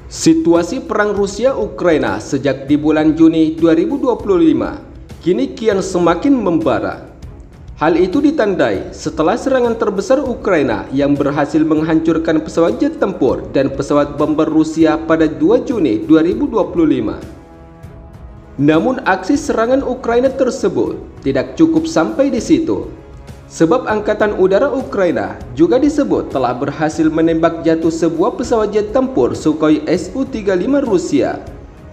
Situasi perang Rusia-Ukraina sejak di bulan Juni 2025 kini kian semakin membara. Hal itu ditandai setelah serangan terbesar Ukraina yang berhasil menghancurkan pesawat jet tempur dan pesawat bomber Rusia pada 2 Juni 2025. Namun aksi serangan Ukraina tersebut tidak cukup sampai di situ. Sebab Angkatan Udara Ukraina juga disebut telah berhasil menembak jatuh sebuah pesawat jet tempur Sukhoi Su-35 Rusia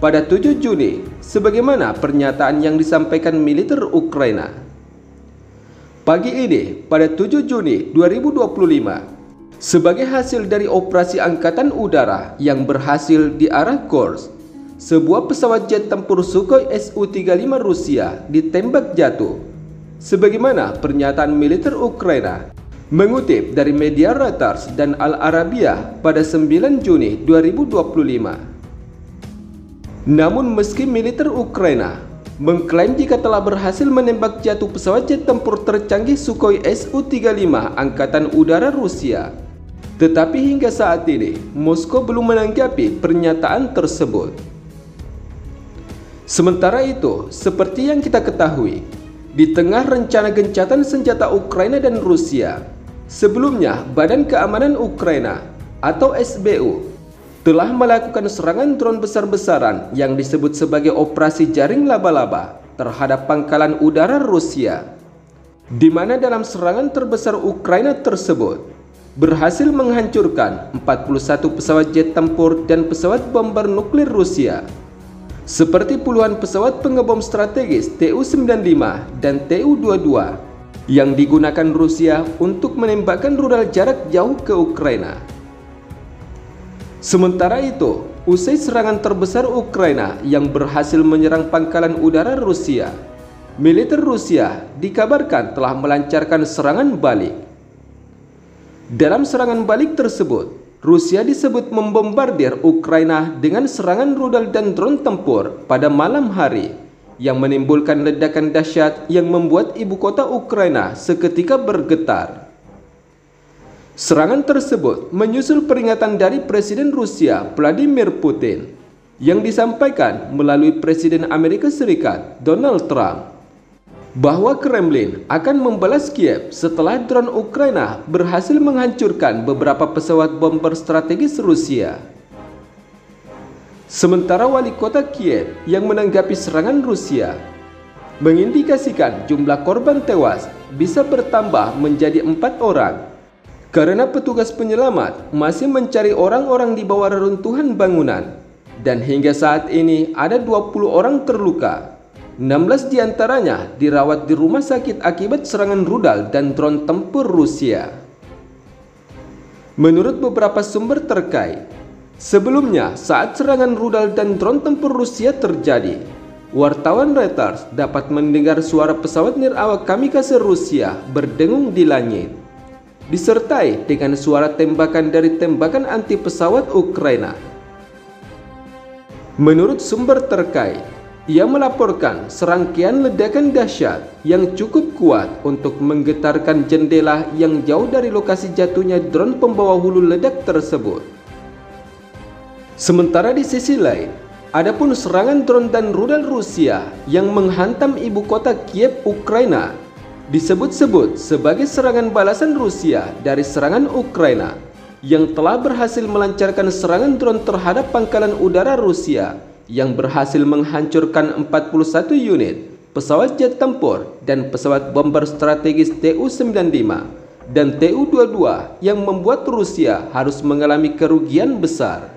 pada 7 Juni, sebagaimana pernyataan yang disampaikan militer Ukraina. Pagi ini, pada 7 Juni 2025, sebagai hasil dari operasi Angkatan Udara yang berhasil di arah Kursk, sebuah pesawat jet tempur Sukhoi Su-35 Rusia ditembak jatuh. Sebagaimana pernyataan militer Ukraina mengutip dari media Reuters dan Al Arabiya pada 9 Juni 2025. Namun meski militer Ukraina mengklaim jika telah berhasil menembak jatuh pesawat jet tempur tercanggih Sukhoi Su-35 Angkatan Udara Rusia, tetapi hingga saat ini Moskow belum menanggapi pernyataan tersebut. Sementara itu, seperti yang kita ketahui, di tengah rencana gencatan senjata Ukraina dan Rusia, sebelumnya Badan Keamanan Ukraina atau SBU telah melakukan serangan drone besar-besaran yang disebut sebagai Operasi Jaring Laba-Laba terhadap pangkalan udara Rusia, di mana dalam serangan terbesar Ukraina tersebut berhasil menghancurkan 41 pesawat jet tempur dan pesawat bomber nuklir Rusia, seperti puluhan pesawat pengebom strategis Tu-95 dan Tu-22 yang digunakan Rusia untuk menembakkan rudal jarak jauh ke Ukraina. Sementara itu, usai serangan terbesar Ukraina yang berhasil menyerang pangkalan udara Rusia, militer Rusia dikabarkan telah melancarkan serangan balik. Dalam serangan balik tersebut, Rusia disebut membombardir Ukraina dengan serangan rudal dan drone tempur pada malam hari yang menimbulkan ledakan dahsyat yang membuat ibu kota Ukraina seketika bergetar. Serangan tersebut menyusul peringatan dari Presiden Rusia Vladimir Putin yang disampaikan melalui Presiden Amerika Serikat Donald Trump bahwa Kremlin akan membalas Kiev setelah drone Ukraina berhasil menghancurkan beberapa pesawat bomber strategis Rusia. Sementara wali kota Kiev yang menanggapi serangan Rusia mengindikasikan jumlah korban tewas bisa bertambah menjadi 4 orang karena petugas penyelamat masih mencari orang-orang di bawah reruntuhan bangunan, dan hingga saat ini ada 20 orang terluka. 16 diantaranya dirawat di rumah sakit akibat serangan rudal dan drone tempur Rusia. Menurut beberapa sumber terkait, sebelumnya saat serangan rudal dan drone tempur Rusia terjadi, wartawan Reuters dapat mendengar suara pesawat nirawak kamikaze Rusia berdengung di langit, disertai dengan suara tembakan dari tembakan anti pesawat Ukraina. Menurut sumber terkait, ia melaporkan serangkaian ledakan dahsyat yang cukup kuat untuk menggetarkan jendela yang jauh dari lokasi jatuhnya drone pembawa hulu ledak tersebut. Sementara di sisi lain, adapun serangan drone dan rudal Rusia yang menghantam ibu kota Kiev, Ukraina, disebut-sebut sebagai serangan balasan Rusia dari serangan Ukraina yang telah berhasil melancarkan serangan drone terhadap pangkalan udara Rusia yang berhasil menghancurkan 41 unit pesawat jet tempur dan pesawat bomber strategis Tu-95 dan Tu-22 yang membuat Rusia harus mengalami kerugian besar.